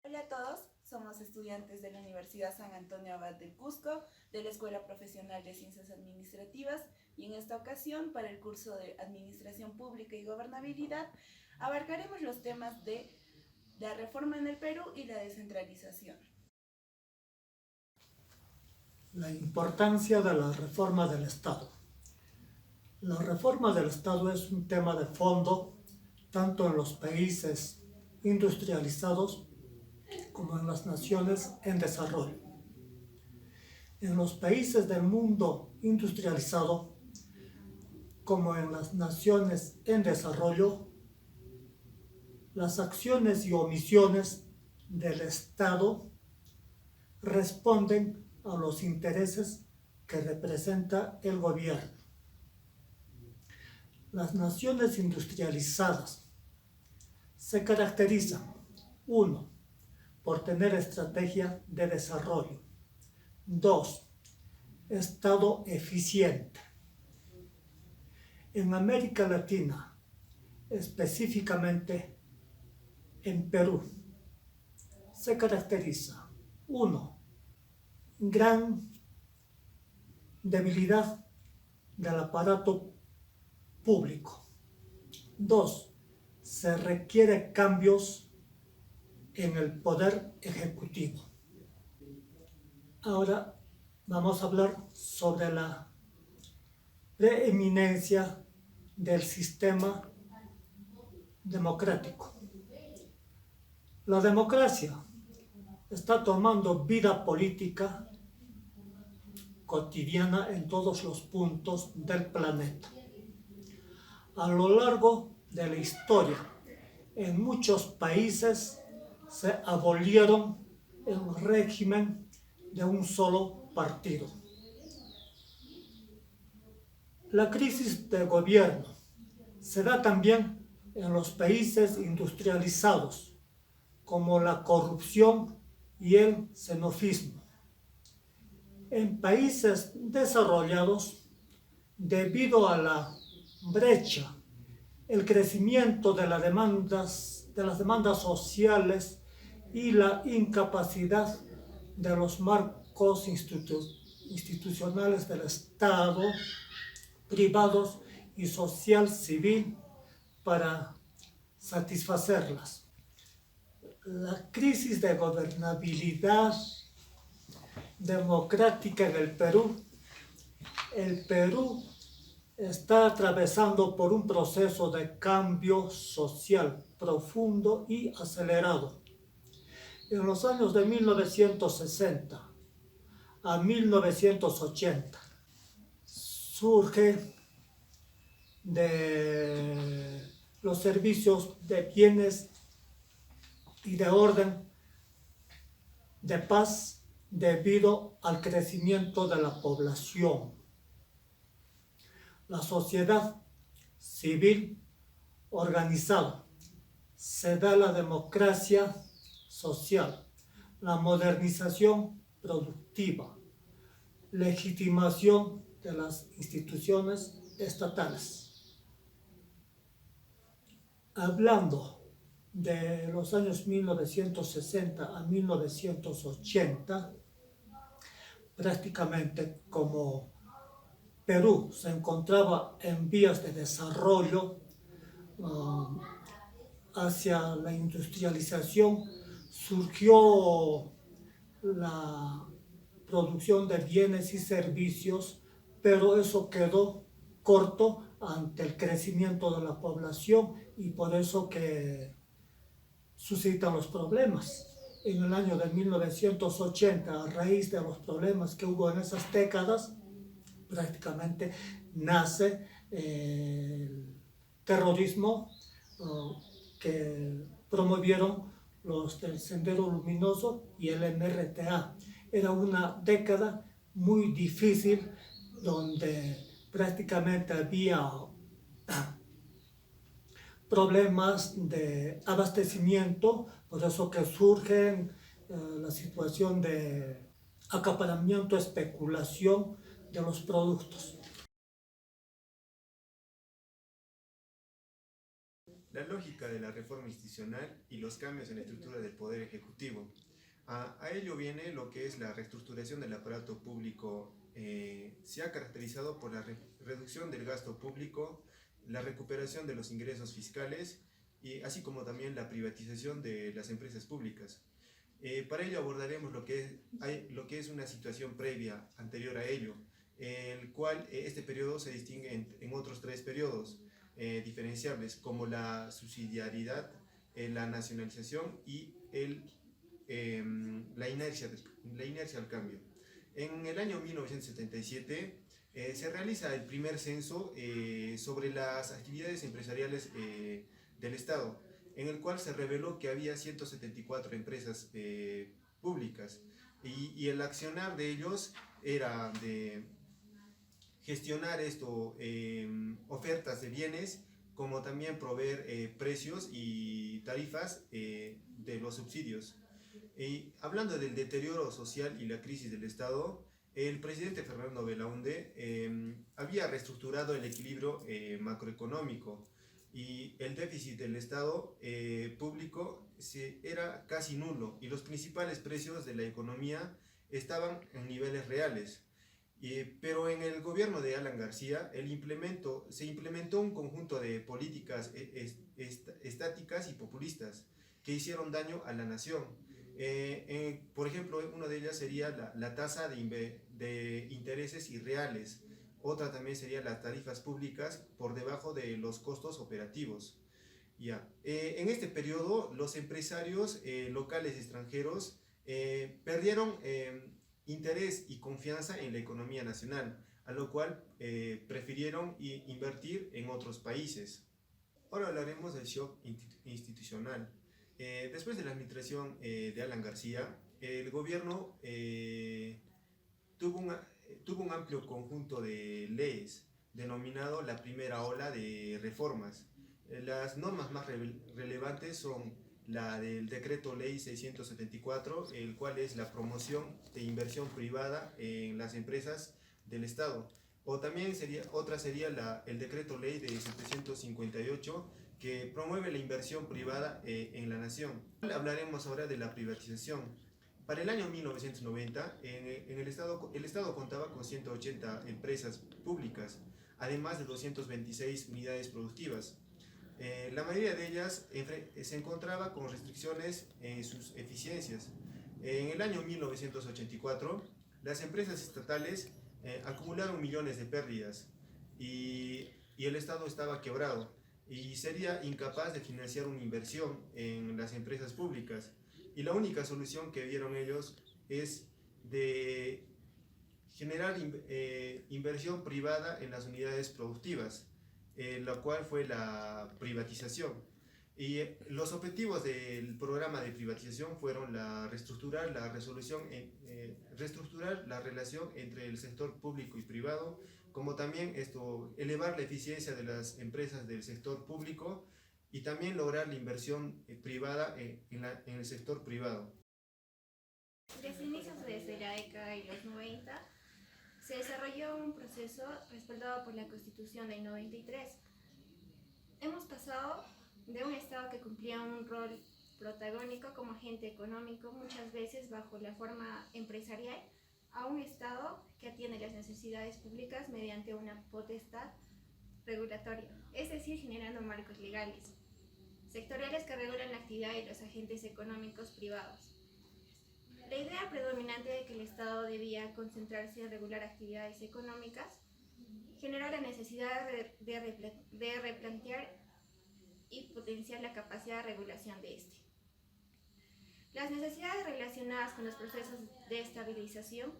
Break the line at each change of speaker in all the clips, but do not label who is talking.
Hola a todos, somos estudiantes de la Universidad San Antonio Abad del Cusco, de la Escuela Profesional de Ciencias Administrativas, y en esta ocasión, para el curso de Administración Pública y Gobernabilidad, abarcaremos los temas de la reforma en el Perú y la descentralización.
La importancia de la reforma del Estado. La reforma del Estado es un tema de fondo tanto en los países industrializados como en las naciones en desarrollo. En los países del mundo industrializado como en las naciones en desarrollo, las acciones y omisiones del Estado responden a los intereses que representa el gobierno. Las naciones industrializadas se caracterizan, 1, por tener estrategia de desarrollo. 2, Estado eficiente. En América Latina, específicamente en Perú, se caracteriza, 1, gran debilidad del aparato público. 2, se requiere cambios en el poder ejecutivo. Ahora vamos a hablar sobre la preeminencia del sistema democrático. La democracia está tomando vida política cotidiana en todos los puntos del planeta. A lo largo de la historia, en muchos países se abolieron el régimen de un solo partido. La crisis de gobierno se da también en los países industrializados, como la corrupción y el xenofismo. En países desarrollados, debido a la brecha, el crecimiento de las demandas sociales y la incapacidad de los marcos institucionales del Estado, privados y social civil para satisfacerlas. La crisis de gobernabilidad democrática en el Perú está atravesando por un proceso de cambio social profundo y acelerado. En los años de 1960 a 1980 surge de los servicios de bienes y de orden de paz debido al crecimiento de la población. La sociedad civil organizada, se da la democracia social, la modernización productiva, legitimación de las instituciones estatales. Hablando de los años 1960 a 1980, prácticamente como Perú se encontraba en vías de desarrollo hacia la industrialización, surgió la producción de bienes y servicios, pero eso quedó corto ante el crecimiento de la población y por eso que suscitan los problemas. En el año de 1980, a raíz de los problemas que hubo en esas décadas, prácticamente nace el terrorismo que promovieron los del Sendero Luminoso y el MRTA. Era una década muy difícil donde prácticamente había problemas de abastecimiento, por eso que surge la situación de acaparamiento, especulación de los productos.
La lógica de la reforma institucional y los cambios en la estructura del Poder Ejecutivo. A ello viene lo que es la reestructuración del aparato público. Se ha caracterizado por la reducción del gasto público, la recuperación de los ingresos fiscales y así como también la privatización de las empresas públicas. Para ello abordaremos lo que es una situación previa, anterior a ello, el cual este periodo se distingue en otros tres periodos diferenciables, como la subsidiariedad, la nacionalización y la inercia al cambio. En el año 1977 se realiza el primer censo sobre las actividades empresariales del Estado, en el cual se reveló que había 174 empresas públicas y el accionar de ellos era de gestionar ofertas de bienes, como también proveer precios y tarifas de los subsidios. Y hablando del deterioro social y la crisis del Estado, el presidente Fernando Belaúnde había reestructurado el equilibrio macroeconómico y el déficit del Estado público era casi nulo y los principales precios de la economía estaban en niveles reales. Pero en el gobierno de Alan García se implementó un conjunto de políticas estáticas y populistas que hicieron daño a la nación. Por ejemplo, una de ellas sería la tasa de intereses irreales. Otra también sería las tarifas públicas por debajo de los costos operativos. En este periodo, los empresarios locales y extranjeros perdieron interés y confianza en la economía nacional, a lo cual prefirieron invertir en otros países. Ahora hablaremos del shock institucional. Después de la administración de Alan García, el gobierno tuvo un amplio conjunto de leyes, denominado la primera ola de reformas. Las normas más relevantes son la del Decreto Ley 674, el cual es la promoción de inversión privada en las empresas del Estado. O también otra sería el Decreto Ley de 758, que promueve la inversión privada en la nación. Hablaremos ahora de la privatización. Para el año 1990, el Estado contaba con 180 empresas públicas, además de 226 unidades productivas. La mayoría de ellas se encontraba con restricciones en sus eficiencias. En el año 1984, las empresas estatales acumularon millones de pérdidas y el Estado estaba quebrado y sería incapaz de financiar una inversión en las empresas públicas. Y la única solución que vieron ellos es de generar inversión privada en las unidades productivas, la cual fue la privatización. Y los objetivos del programa de privatización fueron reestructurar la relación entre el sector público y privado, como también elevar la eficiencia de las empresas del sector público y también lograr la inversión privada en el sector privado.
Desde inicios desde la década de los 90 se desarrolló un proceso respaldado por la Constitución del 93. Hemos pasado de un Estado que cumplía un rol protagónico como agente económico, muchas veces bajo la forma empresarial, a un Estado que atiende las necesidades públicas mediante una potestad regulatoria, es decir, generando marcos legales, sectoriales que regulan la actividad de los agentes económicos privados. La idea predominante de que el Estado debía concentrarse en regular actividades económicas generó la necesidad de replantear y potenciar la capacidad de regulación de este. Las necesidades relacionadas con los procesos de estabilización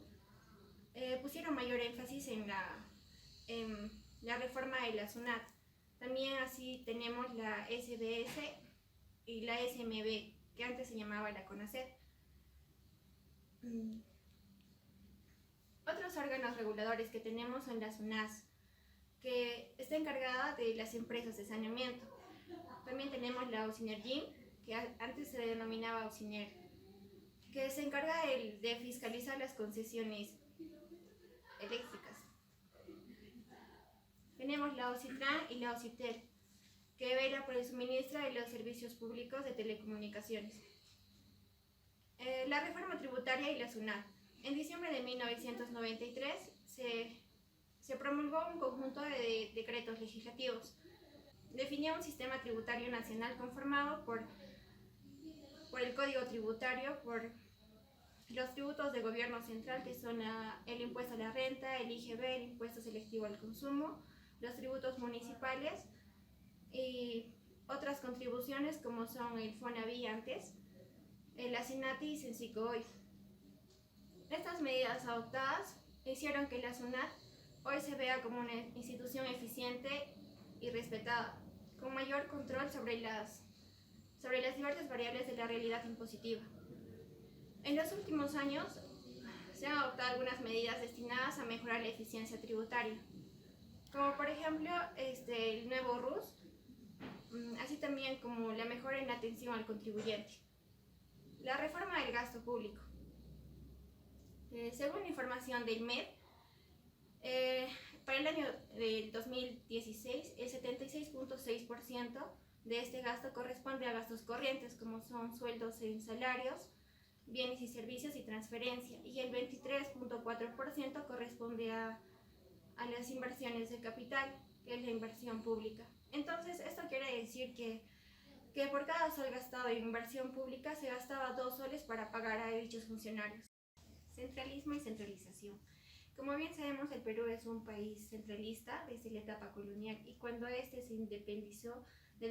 pusieron mayor énfasis en la reforma de la SUNAT. También así tenemos la SBS y la SMB, que antes se llamaba la CONACET. Otros órganos reguladores que tenemos son la SUNAS, que está encargada de las empresas de saneamiento. También tenemos la Ausinergym, que antes se denominaba Ausiner, que se encarga de fiscalizar las concesiones eléctricas. Tenemos la Aucitran y la Aucitel, que vela por el suministro de los servicios públicos de telecomunicaciones. la reforma tributaria y la SUNAT. En diciembre de 1993 se promulgó un conjunto de decretos legislativos. Definía un sistema tributario nacional conformado por el Código Tributario, por los tributos de gobierno central, que son el impuesto a la renta, el IGB, el impuesto selectivo al consumo, los tributos municipales y otras contribuciones como son el FONAVI antes, el ASINATI y Sensico hoy. Estas medidas adoptadas hicieron que la SUNAT hoy se vea como una institución eficiente y respetada, con mayor control sobre las diversas variables de la realidad impositiva. En los últimos años se han adoptado algunas medidas destinadas a mejorar la eficiencia tributaria, como por ejemplo el nuevo RUS, así también como la mejora en la atención al contribuyente. La reforma del gasto público. Según información del MED, para el año del 2016, el 76.6% de este gasto corresponde a gastos corrientes, como son sueldos en salarios, bienes y servicios y transferencia, y el 23.4% corresponde a las inversiones de capital, que es la inversión pública. Entonces, esto quiere decir que por cada sol gastado en inversión pública se gastaba 2 soles para pagar a dichos funcionarios. Centralismo y centralización. Como bien sabemos, el Perú es un país centralista desde la etapa colonial, y cuando este se independizó de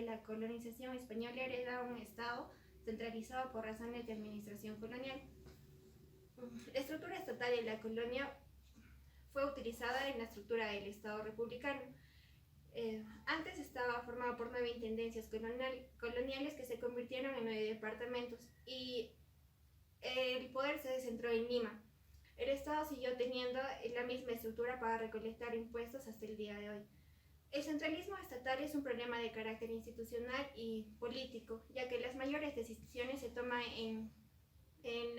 la colonización española, heredaba un estado centralizado por razones de administración colonial. La estructura estatal de la colonia fue utilizada en la estructura del Estado republicano. Antes estaba formado por 9 intendencias coloniales que se convirtieron en 9 departamentos, y el poder se descentró en Lima. El Estado siguió teniendo la misma estructura para recolectar impuestos hasta el día de hoy. El centralismo estatal es un problema de carácter institucional y político, ya que las mayores decisiones se toman en el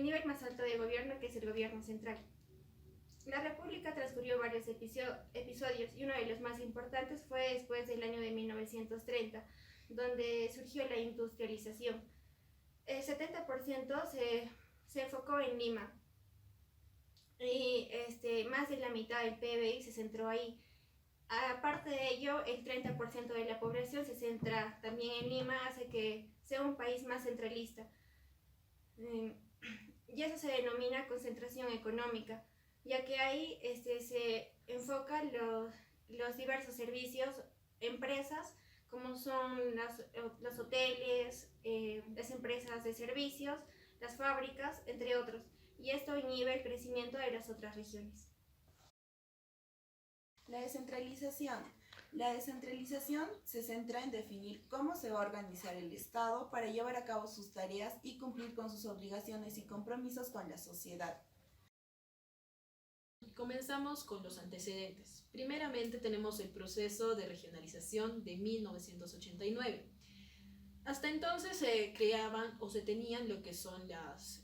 nivel más alto de gobierno, que es el gobierno central. La República transcurrió varios episodios, y uno de los más importantes fue después del año de 1930, donde surgió la industrialización. El 70% se enfocó en Lima, y más de la mitad del PBI se centró ahí. Aparte de ello, el 30% de la población se centra también en Lima, hace que sea un país más centralista. Y eso se denomina concentración económica, ya que ahí se enfocan los diversos servicios, empresas, como son los hoteles, las empresas de servicios, las fábricas, entre otros, y esto inhibe el crecimiento de las otras regiones.
La descentralización. La descentralización se centra en definir cómo se va a organizar el Estado para llevar a cabo sus tareas y cumplir con sus obligaciones y compromisos con la sociedad.
Comenzamos con los antecedentes. Primeramente tenemos el proceso de regionalización de 1989. Hasta entonces se creaban o se tenían lo que son las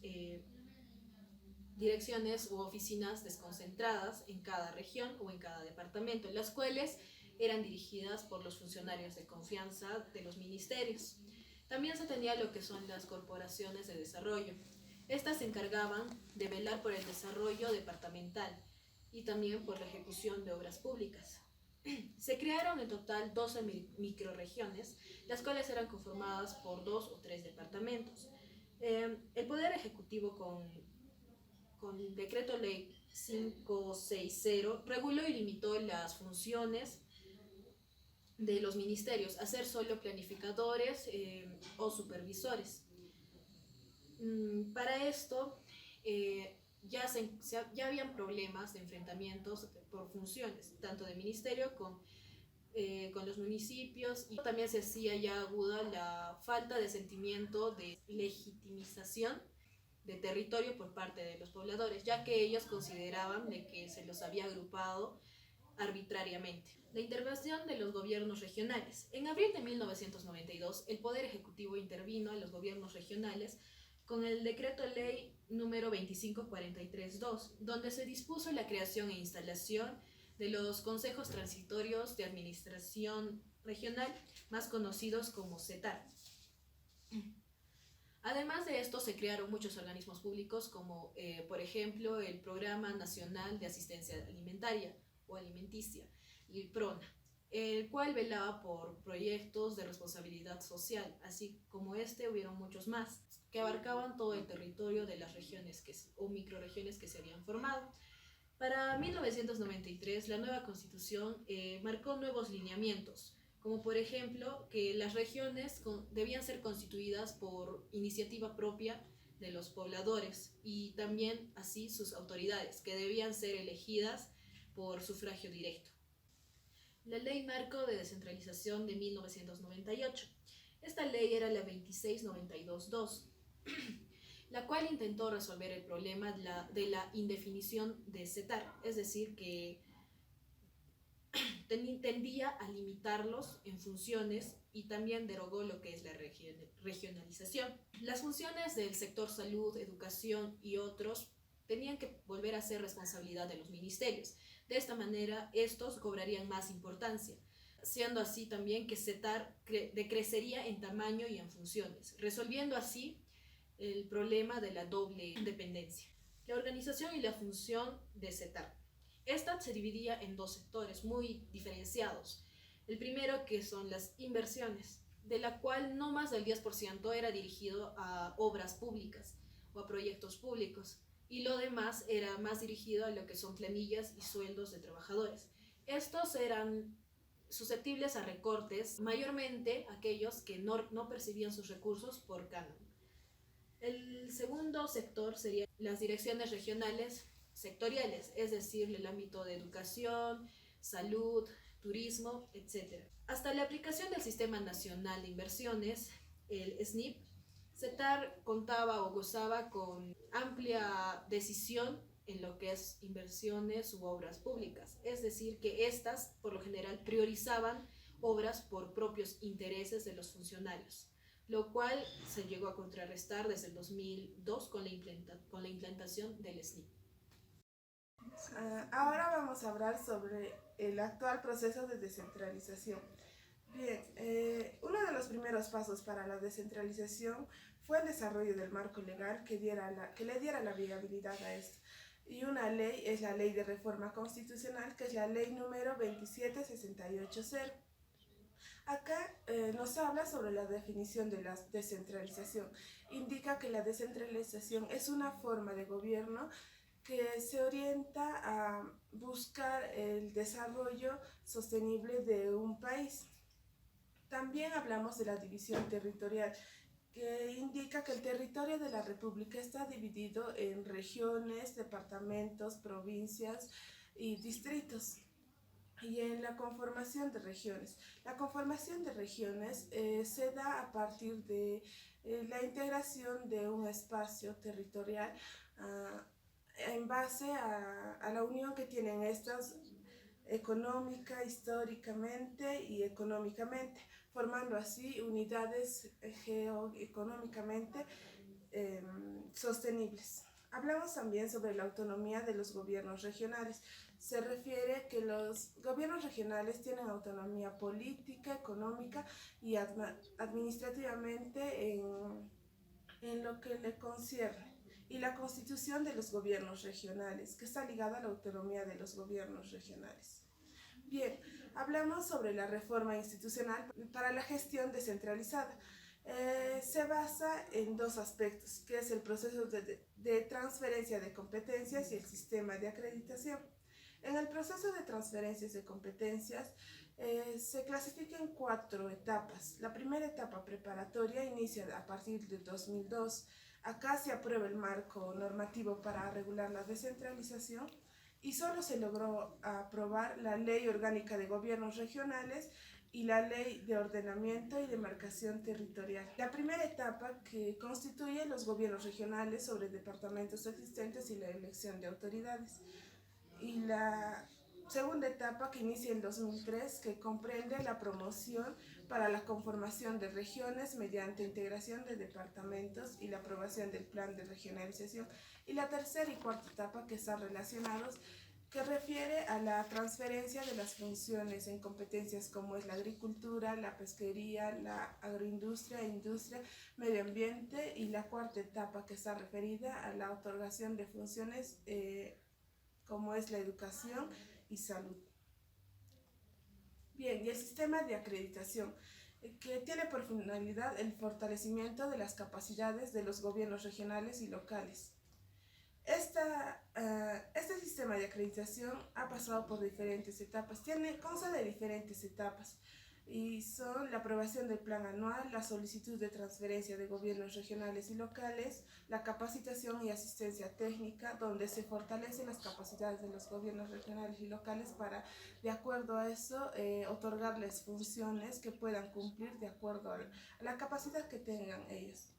direcciones u oficinas desconcentradas en cada región o en cada departamento, las cuales eran dirigidas por los funcionarios de confianza de los ministerios. También se tenía lo que son las corporaciones de desarrollo. Estas se encargaban de velar por el desarrollo departamental y también por la ejecución de obras públicas. Se crearon en total 12 microrregiones, las cuales eran conformadas por 2 o 3 departamentos. El Poder Ejecutivo con el Decreto Ley 560 reguló y limitó las funciones de los ministerios a ser solo planificadores o supervisores. Para esto ya habían problemas de enfrentamientos por funciones, tanto de ministerio con los municipios, y también se hacía ya aguda la falta de sentimiento de legitimización de territorio por parte de los pobladores, ya que ellos consideraban de que se los había agrupado arbitrariamente. La intervención de los gobiernos regionales. En abril de 1992, el Poder Ejecutivo intervino a los gobiernos regionales con el Decreto Ley número 25432, donde se dispuso la creación e instalación de los consejos transitorios de administración regional, más conocidos como CETAR. Además de esto, se crearon muchos organismos públicos como, por ejemplo, el Programa Nacional de Asistencia Alimentaria o Alimenticia, el PRONA, el cual velaba por proyectos de responsabilidad social, así como hubieron muchos más, que abarcaban todo el territorio de las regiones o microrregiones que se habían formado. Para 1993, la nueva Constitución marcó nuevos lineamientos, como por ejemplo que las regiones debían ser constituidas por iniciativa propia de los pobladores y también así sus autoridades, que debían ser elegidas por sufragio directo. La Ley Marco de Descentralización de 1998. Esta ley era la 26922, la cual intentó resolver el problema de la indefinición de CETAR, es decir, que tendía a limitarlos en funciones y también derogó lo que es la regionalización. Las funciones del sector salud, educación y otros tenían que volver a ser responsabilidad de los ministerios. De esta manera, estos cobrarían más importancia, siendo así también que CETAR decrecería en tamaño y en funciones, resolviendo así el problema de la doble dependencia. La organización y la función de CETAR. Esta se dividía en dos sectores muy diferenciados. El primero, que son las inversiones, de la cual no más del 10% era dirigido a obras públicas o a proyectos públicos, y lo demás era más dirigido a lo que son planillas y sueldos de trabajadores. Estos eran susceptibles a recortes, mayormente aquellos que no percibían sus recursos por canon. El segundo sector sería las direcciones regionales sectoriales, es decir, el ámbito de educación, salud, turismo, etc. Hasta la aplicación del Sistema Nacional de Inversiones, el SNIP, CETAR contaba o gozaba con amplia decisión en lo que es inversiones u obras públicas, es decir, que estas por lo general priorizaban obras por propios intereses de los funcionarios, lo cual se llegó a contrarrestar desde el 2002 con la implantación del SNIP.
Ahora vamos a hablar sobre el actual proceso de descentralización. Bien, uno de los primeros pasos para la descentralización fue el desarrollo del marco legal que le diera la viabilidad a esto. Y una ley es la Ley de Reforma Constitucional, que es la ley número 27680. Acá nos habla sobre la definición de la descentralización. Indica que la descentralización es una forma de gobierno que se orienta a buscar el desarrollo sostenible de un país. También hablamos de la división territorial, que indica que el territorio de la República está dividido en regiones, departamentos, provincias y distritos. Y en la conformación de regiones. La conformación de regiones se da a partir de la integración de un espacio territorial en base a la unión que tienen estas económica, históricamente y económicamente, formando así unidades geoeconómicamente sostenibles. Hablamos también sobre la autonomía de los gobiernos regionales. Se refiere que los gobiernos regionales tienen autonomía política, económica y administrativamente en lo que le concierne. Y la constitución de los gobiernos regionales, que está ligada a la autonomía de los gobiernos regionales. Bien, hablamos sobre la reforma institucional para la gestión descentralizada. Se basa en dos aspectos, que es el proceso de transferencia de competencias y el sistema de acreditación. En el proceso de transferencias de competencias se clasifica en 4 etapas. La primera etapa preparatoria inicia a partir de 2002. Acá se aprueba el marco normativo para regular la descentralización y solo se logró aprobar la Ley Orgánica de Gobiernos Regionales y la Ley de Ordenamiento y Demarcación Territorial. La primera etapa, que constituye los gobiernos regionales sobre departamentos existentes y la elección de autoridades. Y la segunda etapa, que inicia en 2003, que comprende la promoción para la conformación de regiones mediante integración de departamentos y la aprobación del plan de regionalización. Y la tercera y cuarta etapa, que están relacionados, que refiere a la transferencia de las funciones en competencias como es la agricultura, la pesquería, la agroindustria, industria, medio ambiente, y la cuarta etapa que está referida a la otorgación de funciones como es la educación y salud. Bien, y el sistema de acreditación, que tiene por finalidad el fortalecimiento de las capacidades de los gobiernos regionales y locales. Este sistema de acreditación ha pasado por diferentes etapas, consta de diferentes etapas, y son la aprobación del plan anual, la solicitud de transferencia de gobiernos regionales y locales, la capacitación y asistencia técnica, donde se fortalecen las capacidades de los gobiernos regionales y locales para, de acuerdo a eso, otorgarles funciones que puedan cumplir de acuerdo a la capacidad que tengan ellos.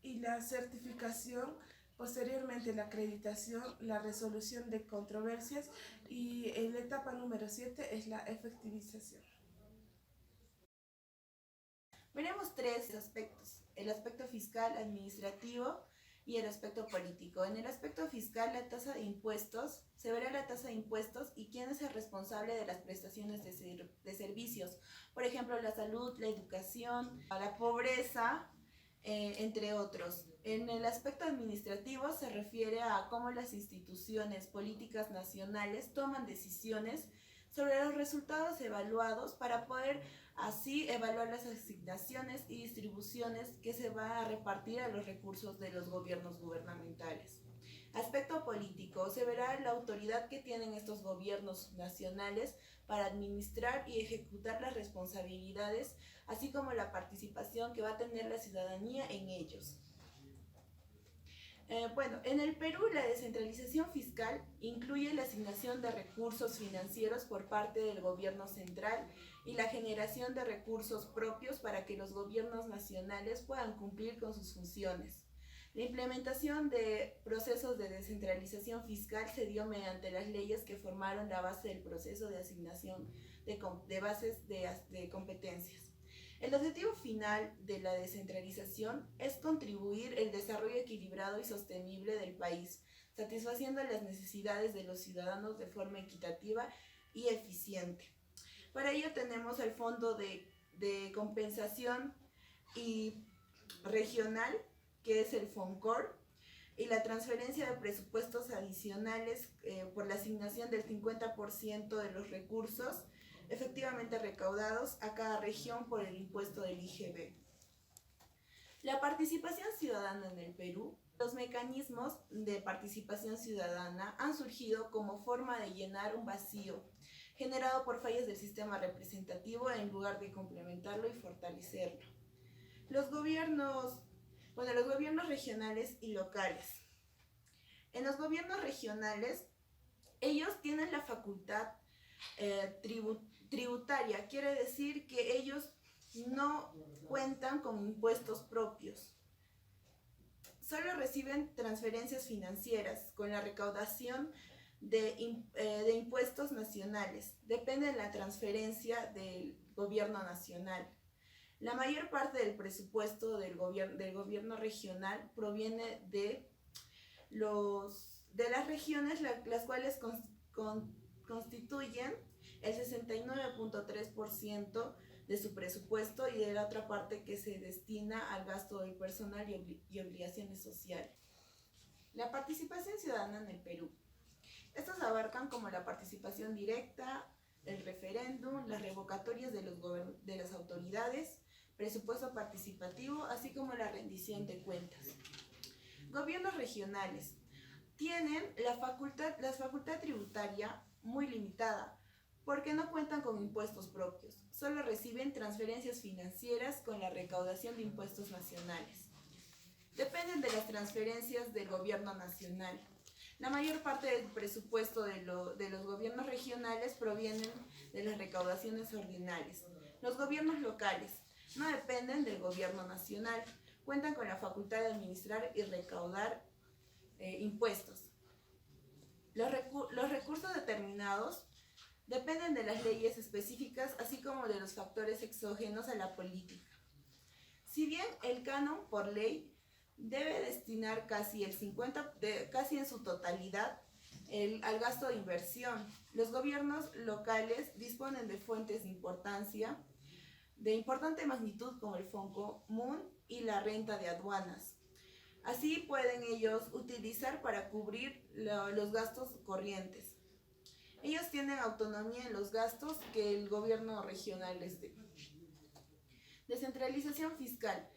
Y la certificación, posteriormente la acreditación, la resolución de controversias, y en la etapa número 7 es la efectivización.
Veremos tres aspectos: el aspecto fiscal, administrativo y el aspecto político. En el aspecto fiscal, la tasa de impuestos, se verá la tasa de impuestos y quién es el responsable de las prestaciones de servicios, por ejemplo, la salud, la educación, la pobreza, entre otros. En el aspecto administrativo se refiere a cómo las instituciones políticas nacionales toman decisiones sobre los resultados evaluados para poder así evaluar las asignaciones y distribuciones que se van a repartir a los recursos de los gobiernos gubernamentales. Aspecto político, se verá la autoridad que tienen estos gobiernos nacionales para administrar y ejecutar las responsabilidades, así como la participación que va a tener la ciudadanía en ellos. En el Perú la descentralización fiscal incluye la asignación de recursos financieros por parte del gobierno central y la generación de recursos propios para que los gobiernos nacionales puedan cumplir con sus funciones. La implementación de procesos de descentralización fiscal se dio mediante las leyes que formaron la base del proceso de asignación de bases de competencias. El objetivo final de la descentralización es contribuir al desarrollo equilibrado y sostenible del país, satisfaciendo las necesidades de los ciudadanos de forma equitativa y eficiente. Para ello tenemos el Fondo de Compensación y Regional, que es el FONCOR, y la transferencia de presupuestos adicionales por la asignación del 50% de los recursos efectivamente recaudados a cada región por el impuesto del IGB. La participación ciudadana en el Perú. Los mecanismos de participación ciudadana han surgido como forma de llenar un vacío generado por fallas del sistema representativo en lugar de complementarlo y fortalecerlo. Los gobiernos regionales y locales. En los gobiernos regionales, ellos tienen la facultad tributaria, quiere decir que ellos no cuentan con impuestos propios. Solo reciben transferencias financieras con la recaudación de impuestos nacionales. Depende de la transferencia del gobierno nacional. La mayor parte del presupuesto del gobierno regional proviene de las regiones, las cuales constituyen el 69.3% de su presupuesto, y de la otra parte que se destina al gasto del personal y obligaciones sociales. La participación ciudadana en el Perú. Estos abarcan como la participación directa, el referéndum, las revocatorias de las autoridades, presupuesto participativo, así como la rendición de cuentas. Gobiernos regionales tienen la facultad tributaria muy limitada, porque no cuentan con impuestos propios, solo reciben transferencias financieras con la recaudación de impuestos nacionales. Dependen de las transferencias del gobierno nacional. La mayor parte del presupuesto de los gobiernos regionales provienen de las recaudaciones ordinarias. Los gobiernos locales no dependen del gobierno nacional, cuentan con la facultad de administrar y recaudar impuestos. Los recursos determinados dependen de las leyes específicas, así como de los factores exógenos a la política. Si bien el canon por ley debe destinar casi en su totalidad al gasto de inversión. Los gobiernos locales disponen de fuentes de importante magnitud como el Fondo Común y la renta de aduanas. Así pueden ellos utilizar para cubrir los gastos corrientes. Ellos tienen autonomía en los gastos que el gobierno regional les dé. Descentralización fiscal.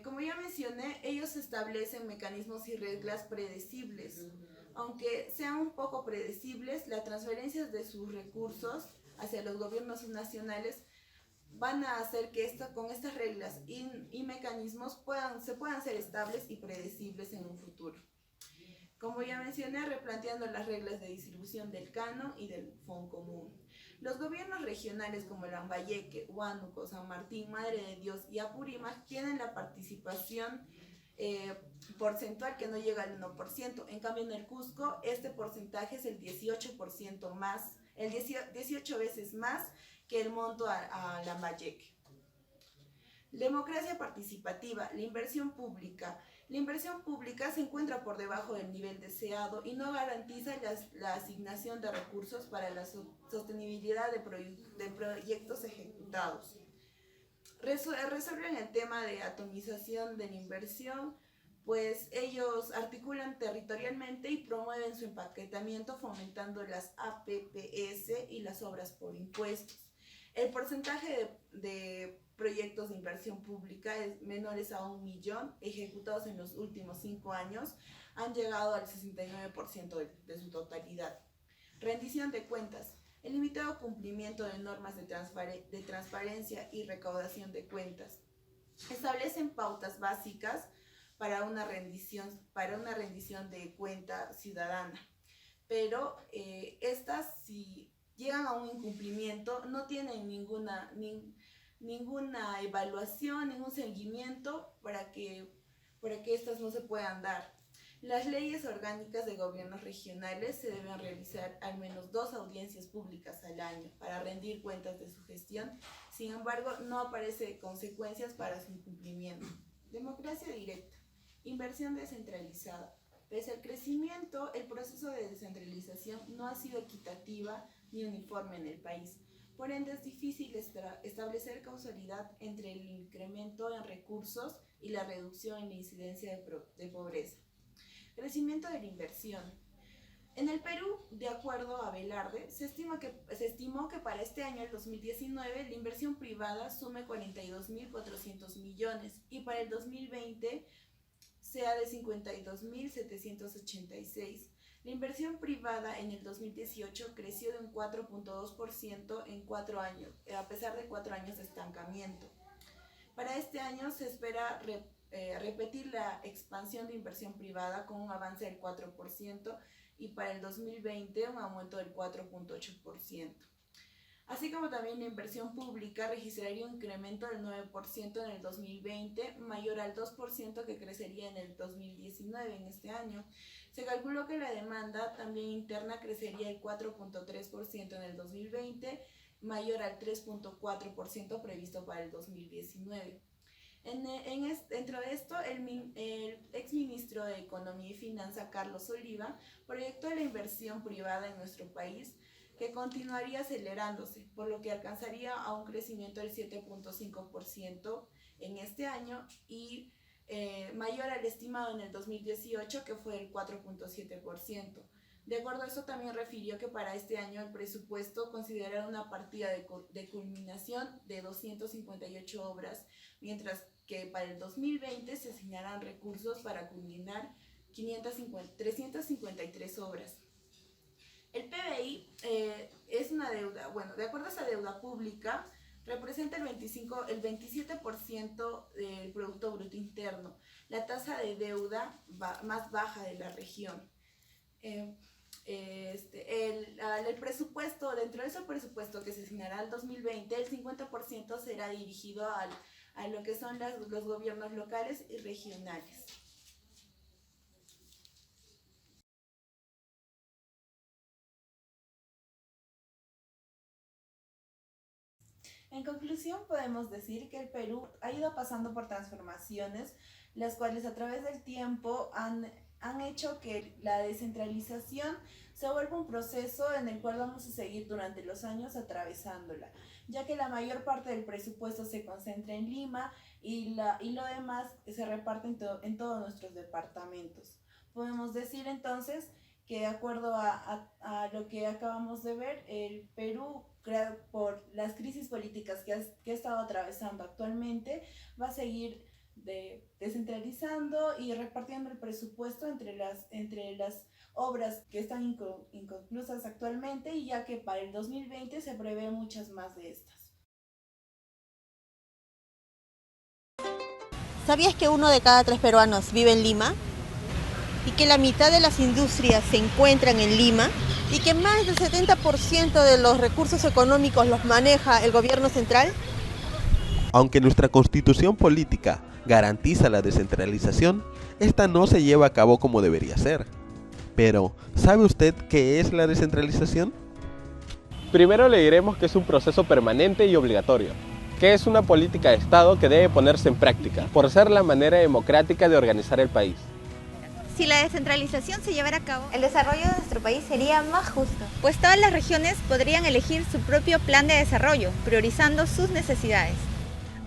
Como ya mencioné, ellos establecen mecanismos y reglas predecibles. Aunque sean un poco predecibles, las transferencias de sus recursos hacia los gobiernos nacionales van a hacer que con estas reglas y mecanismos se puedan ser estables y predecibles en un futuro. Como ya mencioné, replanteando las reglas de distribución del canon y del Fondo Común. Los gobiernos regionales como Lambayeque, Huánuco, San Martín, Madre de Dios y Apurímac tienen la participación porcentual que no llega al 1%. En cambio, en el Cusco, este porcentaje es el 18% más, 18 veces más que el monto a Lambayeque. Democracia participativa, la inversión pública. La inversión pública se encuentra por debajo del nivel deseado y no garantiza la asignación de recursos para la sostenibilidad de proyectos ejecutados. Resuelven el tema de atomización de la inversión, pues ellos articulan territorialmente y promueven su empaquetamiento fomentando las APPS y las obras por impuestos. El porcentaje de proyectos de inversión pública menores a 1 millón ejecutados en los últimos 5 años han llegado al 69% de su totalidad. Rendición de cuentas. El limitado cumplimiento de normas de transparencia y recaudación de cuentas. Establecen pautas básicas para una rendición de cuenta ciudadana. Pero estas, si llegan a un incumplimiento, no tienen ninguna evaluación, ningún seguimiento para que estas no se puedan dar. Las leyes orgánicas de gobiernos regionales se deben realizar al menos 2 audiencias públicas al año para rendir cuentas de su gestión. Sin embargo, no aparecen consecuencias para su incumplimiento. Democracia directa. Inversión descentralizada. Pese al crecimiento, el proceso de descentralización no ha sido equitativa ni uniforme en el país. Por ende, es difícil establecer causalidad entre el incremento en recursos y la reducción en la incidencia de pobreza. Crecimiento de la inversión. En el Perú, de acuerdo a Velarde, se estimó que para este año, el 2019, la inversión privada sume 42.400 millones y para el 2020 sea de 52.786. La inversión privada en el 2018 creció de un 4.2% en 4 años, a pesar de 4 años de estancamiento. Para este año se espera repetir la expansión de inversión privada con un avance del 4% y para el 2020 un aumento del 4.8%. Así como también la inversión pública registraría un incremento del 9% en el 2020, mayor al 2% que crecería en el 2019, en este año. Se calculó que la demanda también interna crecería el 4.3% en el 2020, mayor al 3.4% previsto para el 2019. Dentro de esto, el exministro de Economía y Finanza, Carlos Oliva, proyectó la inversión privada en nuestro país que continuaría acelerándose, por lo que alcanzaría a un crecimiento del 7.5% en este año y mayor al estimado en el 2018, que fue el 4.7%. De acuerdo a eso, también refirió que para este año el presupuesto considerará una partida de culminación de 258 obras, mientras que para el 2020 se asignarán recursos para culminar 353 obras. El PBI es una deuda, de acuerdo a esa deuda pública, representa el 27% del Producto Bruto Interno, la tasa de deuda más baja de la región. El presupuesto, dentro de ese presupuesto que se asignará al 2020, el 50% será dirigido a lo que son los gobiernos locales y regionales. En conclusión, podemos decir que el Perú ha ido pasando por transformaciones, las cuales a través del tiempo han han hecho que la descentralización se vuelva un proceso en el cual vamos a seguir durante los años atravesándola, ya que la mayor parte del presupuesto se concentra en Lima y lo demás se reparte en todos nuestros departamentos. Podemos decir entonces que de acuerdo a lo que acabamos de ver, el Perú, por las crisis políticas que ha estado atravesando actualmente, va a seguir descentralizando y repartiendo el presupuesto entre las obras que están inconclusas actualmente, y ya que para el 2020 se prevé muchas más de estas.
¿Sabías que 1 de cada 3 peruanos vive en Lima? Y que la mitad de las industrias se encuentran en Lima, y que más del 70% de los recursos económicos los maneja el gobierno central?
Aunque nuestra constitución política garantiza la descentralización, esta no se lleva a cabo como debería ser. Pero, ¿sabe usted qué es la descentralización?
Primero le diremos que es un proceso permanente y obligatorio, que es una política de Estado que debe ponerse en práctica, por ser la manera democrática de organizar el país.
Si la descentralización se llevara a cabo, el desarrollo de nuestro país sería más justo, pues todas las regiones podrían elegir su propio plan de desarrollo, priorizando sus necesidades.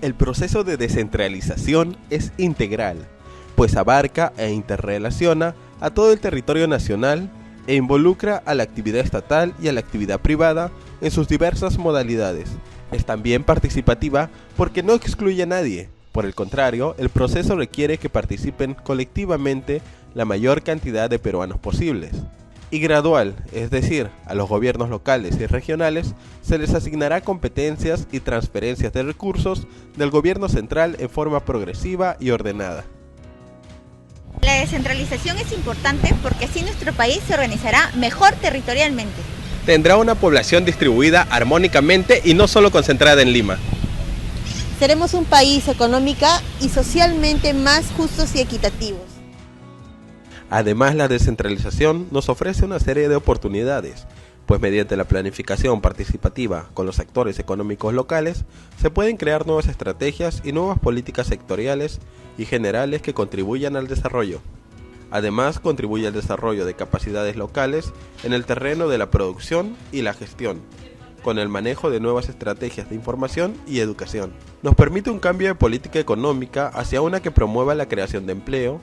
El proceso de descentralización es integral, pues abarca e interrelaciona a todo el territorio nacional e involucra a la actividad estatal y a la actividad privada en sus diversas modalidades. Es también participativa porque no excluye a nadie. Por el contrario, el proceso requiere que participen colectivamente la mayor cantidad de peruanos posibles. Y gradual, es decir, a los gobiernos locales y regionales se les asignará competencias y transferencias de recursos del gobierno central en forma progresiva y ordenada.
La descentralización es importante porque así nuestro país se organizará mejor territorialmente.
Tendrá una población distribuida armónicamente y no solo concentrada en Lima.
Seremos un país económica y socialmente más justos y equitativos.
Además, la descentralización nos ofrece una serie de oportunidades, pues mediante la planificación participativa con los actores económicos locales, se pueden crear nuevas estrategias y nuevas políticas sectoriales y generales que contribuyan al desarrollo. Además, contribuye al desarrollo de capacidades locales en el terreno de la producción y la gestión, con el manejo de nuevas estrategias de información y educación. Nos permite un cambio de política económica hacia una que promueva la creación de empleo,